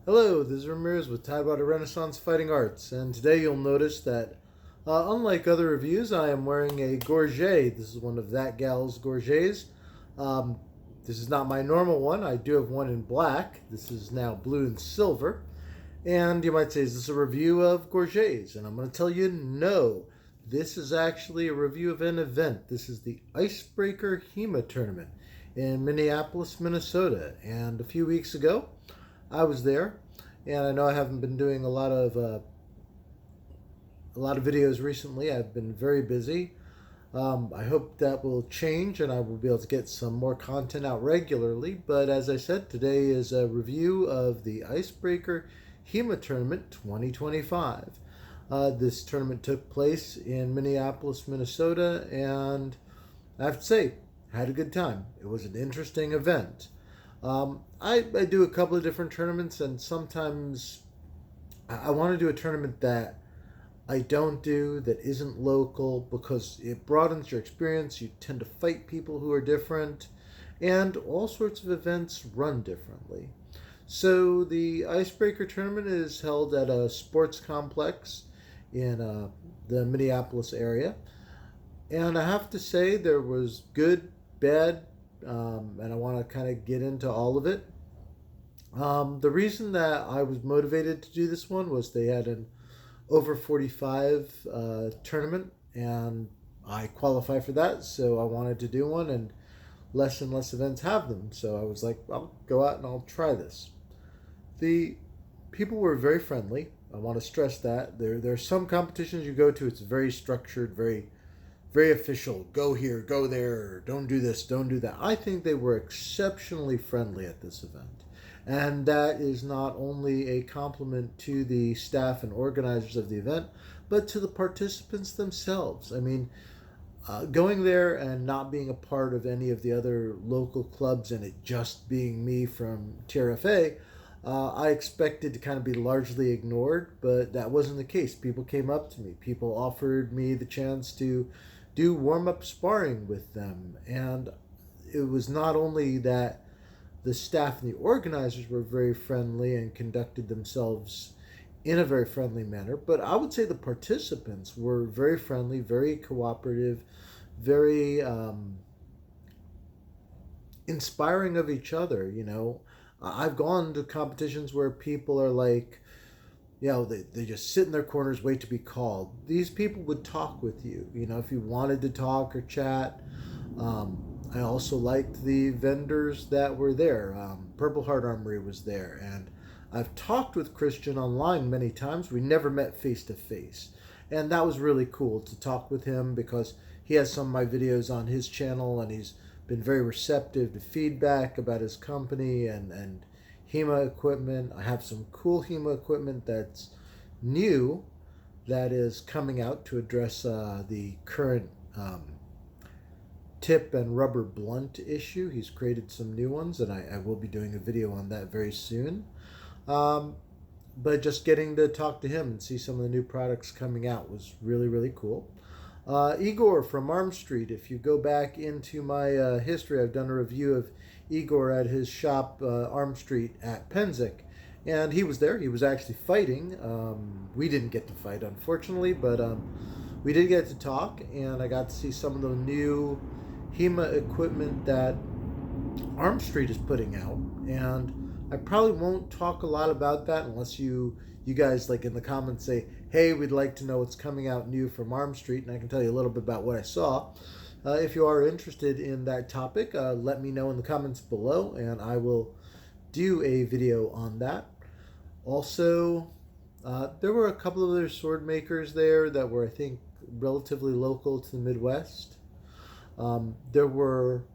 Hello, this is Ramirez with Tidewater Renaissance Fighting Arts, and today you'll notice that, unlike other reviews, I am wearing a gorget. This is one of that gal's gorgets. Um, this is not my normal one. I do have one in black. This is now blue and silver. And you might say, is this a review of gorgets? And I'm going to tell you, no. This is actually a review of an event. This is the Icebreaker HEMA tournament in Minneapolis, Minnesota. And a few weeks ago, I was there, and I know I haven't been doing a lot of videos recently. I've been very busy. I hope that will change, and I will be able to get some more content out regularly. But as I said, today is a review of the Icebreaker HEMA Tournament 2025. This tournament took place in Minneapolis, Minnesota, and I have to say, had a good time. It was an interesting event. I do a couple of different tournaments, and sometimes I want to do a tournament that I don't do that isn't local because it broadens your experience. You tend to fight people who are different, and all sorts of events run differently. So the Icebreaker tournament is held at a sports complex in the Minneapolis area, and I have to say there was good, bad, and I want to kind of get into all of it. The reason that I was motivated to do this one was they had an over 45 tournament, and I qualify for that, so I wanted to do one, and less events have them. So I was like, I'll go out and I'll try this. The people were very friendly. I want to stress that. There are some competitions you go to, it's very structured, very official. Go here, go there, don't do this, don't do that. I think they were exceptionally friendly at this event. And that is not only a compliment to the staff and organizers of the event, but to the participants themselves. I mean, going there and not being a part of any of the other local clubs and it just being me from TRFA, I expected to kind of be largely ignored, but that wasn't the case. People came up to me. People offered me the chance to do warm-up sparring with them. And it was not only that the staff and the organizers were very friendly and conducted themselves in a very friendly manner, but I would say the participants were very friendly, very cooperative, very inspiring of each other. You know, I've gone to competitions where people are like, they just sit in their corners, wait to be called. These people would talk with you, if you wanted to talk or chat. I also liked the vendors that were there. Purple Heart Armory was there, and I've talked with Christian online many times. We never met face to face, and that was really cool to talk with him because he has some of my videos on his channel, and he's been very receptive to feedback about his company and HEMA equipment. I have some cool HEMA equipment that's new that is coming out to address the current tip and rubber blunt issue. He's created some new ones, and I will be doing a video on that very soon. But just getting to talk to him and see some of the new products coming out was really, really cool. Igor from Arm Street, if you go back into my history, I've done a review of Igor at his shop, Arm Street at Penzic, and he was there. He was actually fighting. We didn't get to fight, unfortunately, but we did get to talk, and I got to see some of the new HEMA equipment that Arm Street is putting out, and I probably won't talk a lot about that unless you guys, like, in the comments say, hey, we'd like to know what's coming out new from Arm Street, and I can tell you a little bit about what I saw. If you are interested in that topic, let me know in the comments below, and I will do a video on that. Also, there were a couple of other sword makers there that were, I think, relatively local to the Midwest. There were,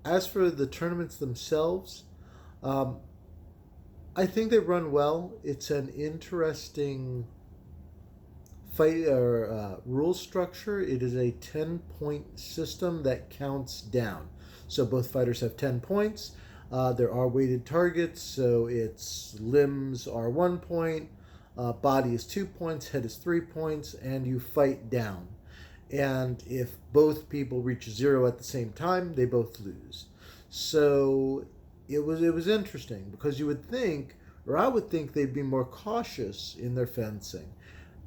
as for the tournaments themselves, I think they run well. It's an interesting fight or rule structure. It is a 10-point system that counts down. So both fighters have 10 points. There are weighted targets, so its limbs are 1 point, body is 2 points, head is 3 points, and you fight down. And if both people reach 0 at the same time, they both lose. So it was interesting because you would think, or I would think they'd be more cautious in their fencing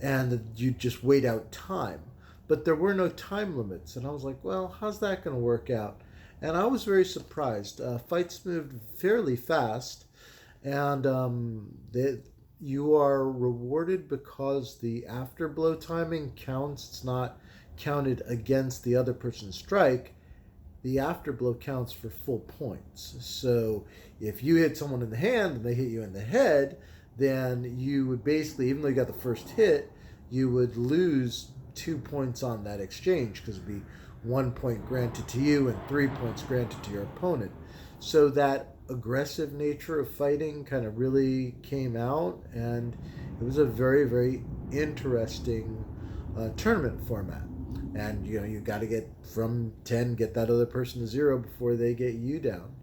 and that you'd just wait out time. But there were no time limits, and I was like, well, how's that going to work out? And I was very surprised. Fights moved fairly fast, and you are rewarded because the afterblow timing counts. It's not counted against the other person's strike. The afterblow counts for full points. So if you hit someone in the hand and they hit you in the head, then you would basically, even though you got the first hit, you would lose 2 points on that exchange because it'd be 1 point granted to you and 3 points granted to your opponent. So that aggressive nature of fighting kind of really came out, and it was a very, very interesting tournament format. And you got to get from 10, get that other person to 0 before they get you down.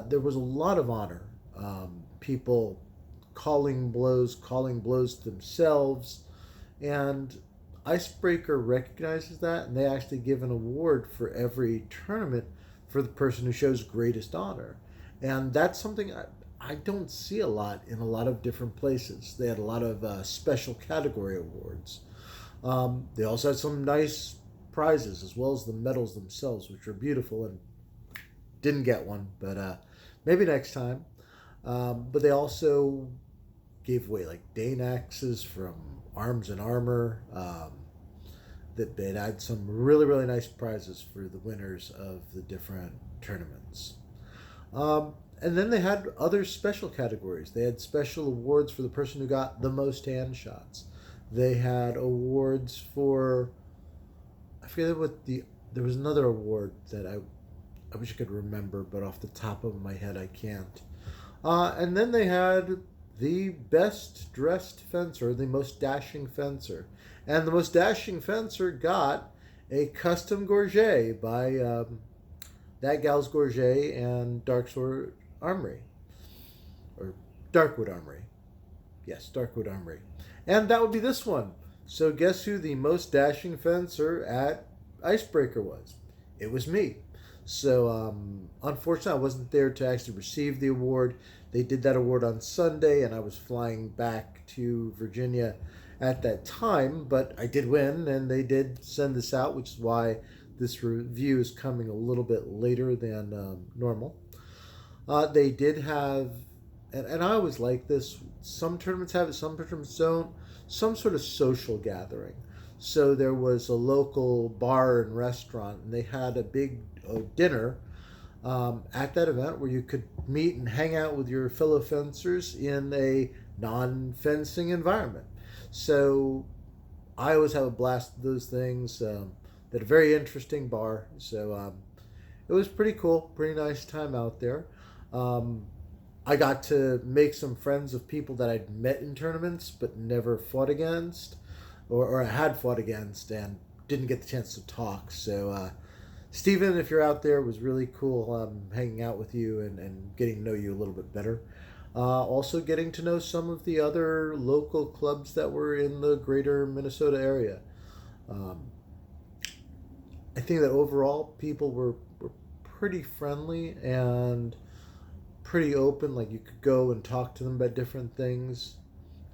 There was a lot of honor. People calling blows themselves, and Icebreaker recognizes that, and they actually give an award for every tournament for the person who shows greatest honor. And that's something I don't see a lot in a lot of different places. They had a lot of special category awards. They also had some nice prizes as well as the medals themselves, which were beautiful, and didn't get one, but maybe next time. But they also gave away like Dane axes from Arms and Armor. That they had some really, really nice prizes for the winners of the different tournaments. And then they had other special categories. They had special awards for the person who got the most hand shots. They had awards for, I forget there was another award that I wish I could remember, but off the top of my head I can't. And then they had the best dressed fencer, the most dashing fencer. And the most dashing fencer got a custom gorget by That Gal's Gorget and Darksword Armory. Or Darkwood Armory. Yes, Darkwood Armory. And that would be this one. So guess who the most dashing fencer at Icebreaker was? It was me. So unfortunately, I wasn't there to actually receive the award. They did that award on Sunday, and I was flying back to Virginia at that time. But I did win, and they did send this out, which is why this review is coming a little bit later than normal. They did have, and I always like this, some tournaments have it, some tournaments don't, some sort of social gathering. So there was a local bar and restaurant, and they had a big dinner at that event where you could meet and hang out with your fellow fencers in a non-fencing environment. So I always have a blast with those things. At a very interesting bar. So it was pretty cool, pretty nice time out there. I got to make some friends of people that I'd met in tournaments but never fought against, or I had fought against and didn't get the chance to talk. So Steven, if you're out there, it was really cool hanging out with you and getting to know you a little bit better. Also getting to know some of the other local clubs that were in the greater Minnesota area. I think that overall people were pretty friendly and pretty open. Like you could go and talk to them about different things.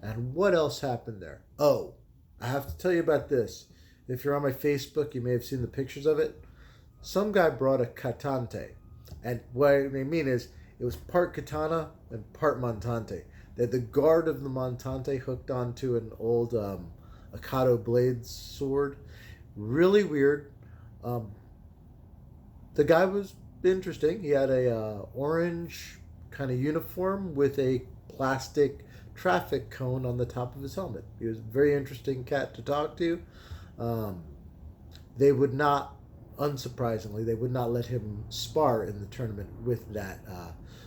And what else happened there? Oh, I have to tell you about this. If you're on my Facebook, you may have seen the pictures of it. Some guy brought a katante. And what I mean is it was part katana and part montante. They had the guard of the montante hooked onto an old Akado blades sword. Really weird. The guy was interesting. He had a orange kind of uniform with a plastic traffic cone on the top of his helmet. He was a very interesting cat to talk to. They would not, unsurprisingly, they would not let him spar in the tournament with that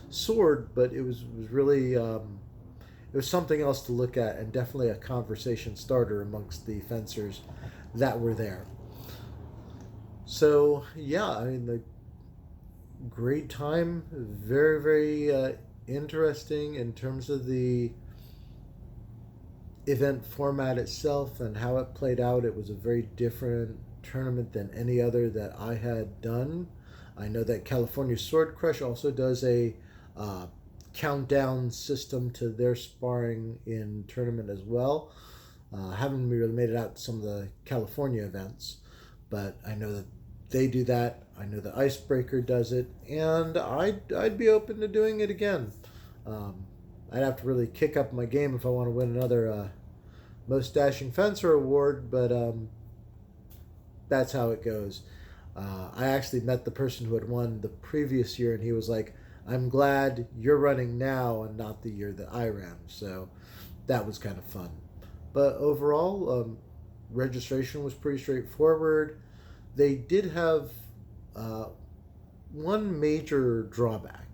sword, but it was really it was something else to look at, and definitely a conversation starter amongst the fencers that were there. So yeah, I mean, the great time, very, very interesting in terms of the event format itself and how it played out. It was a very different tournament than any other that I had done. I know that California Sword Crush also does a countdown system to their sparring in tournament as well. Haven't really made it out to some of the California events, but I know that they do that. I know that Icebreaker does it, and I'd be open to doing it again. I'd have to really kick up my game if I want to win another Most Dashing Fencer award, but that's how it goes. I actually met the person who had won the previous year, and he was like, "I'm glad you're running now and not the year that I ran." So that was kind of fun. But overall, registration was pretty straightforward. They did have one major drawback,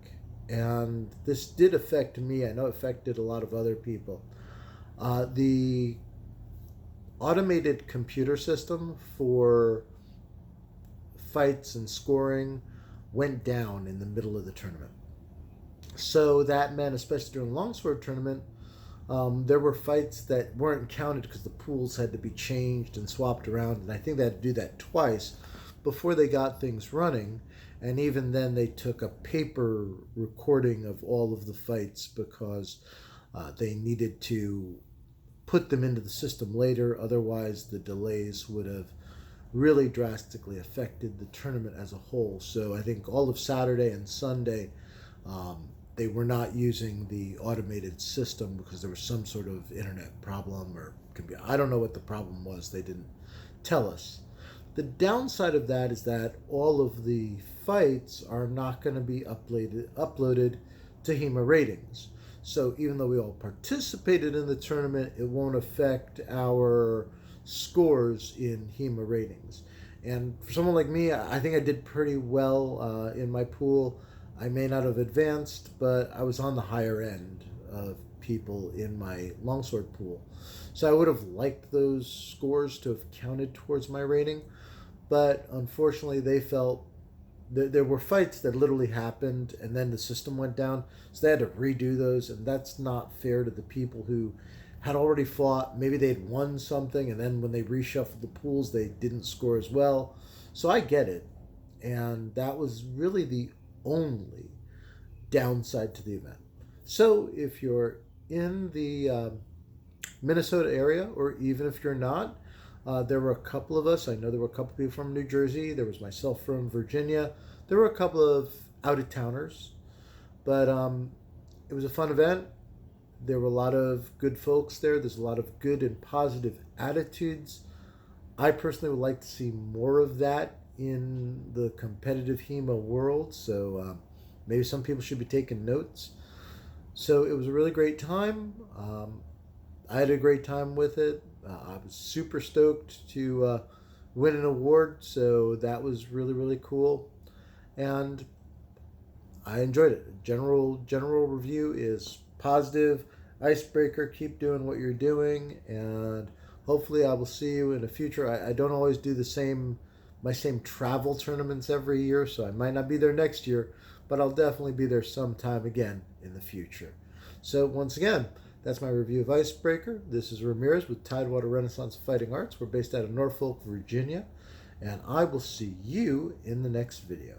and this did affect me. I know it affected a lot of other people. The automated computer system for fights and scoring went down in the middle of the tournament. So that meant, especially during the longsword tournament, there were fights that weren't counted because the pools had to be changed and swapped around, and I think they had to do that twice before they got things running. And even then, they took a paper recording of all of the fights because they needed to put them into the system later. Otherwise, the delays would have really drastically affected the tournament as a whole. So I think all of Saturday and Sunday, they were not using the automated system because there was some sort of internet problem, or I don't know what the problem was. They didn't tell us. The downside of that is that all of the fights are not going to be uploaded to HEMA ratings. So even though we all participated in the tournament, it won't affect our scores in HEMA ratings. And for someone like me, I think I did pretty well in my pool. I may not have advanced, but I was on the higher end of people in my longsword pool. So I would have liked those scores to have counted towards my rating. But unfortunately, they felt there were fights that literally happened and then the system went down. So they had to redo those. And that's not fair to the people who had already fought. Maybe they'd won something, and then when they reshuffled the pools, they didn't score as well. So I get it. And that was really the only downside to the event. So if you're in the Minnesota area, or even if you're not, there were a couple of us. I know there were a couple of people from New Jersey. There was myself from Virginia. There were a couple of out-of-towners. But it was a fun event. There were a lot of good folks there. There's a lot of good and positive attitudes. I personally would like to see more of that in the competitive HEMA world. So maybe some people should be taking notes. So it was a really great time. I had a great time with it. I was super stoked to win an award. So that was really, really cool. And I enjoyed it. General review is positive. Icebreaker, keep doing what you're doing, and hopefully I will see you in the future. I don't always do my same travel tournaments every year, so I might not be there next year, but I'll definitely be there sometime again in the future. So once again, that's my review of Icebreaker. This is Ramirez with Tidewater Renaissance Fighting Arts. We're based out of Norfolk, Virginia, and I will see you in the next video.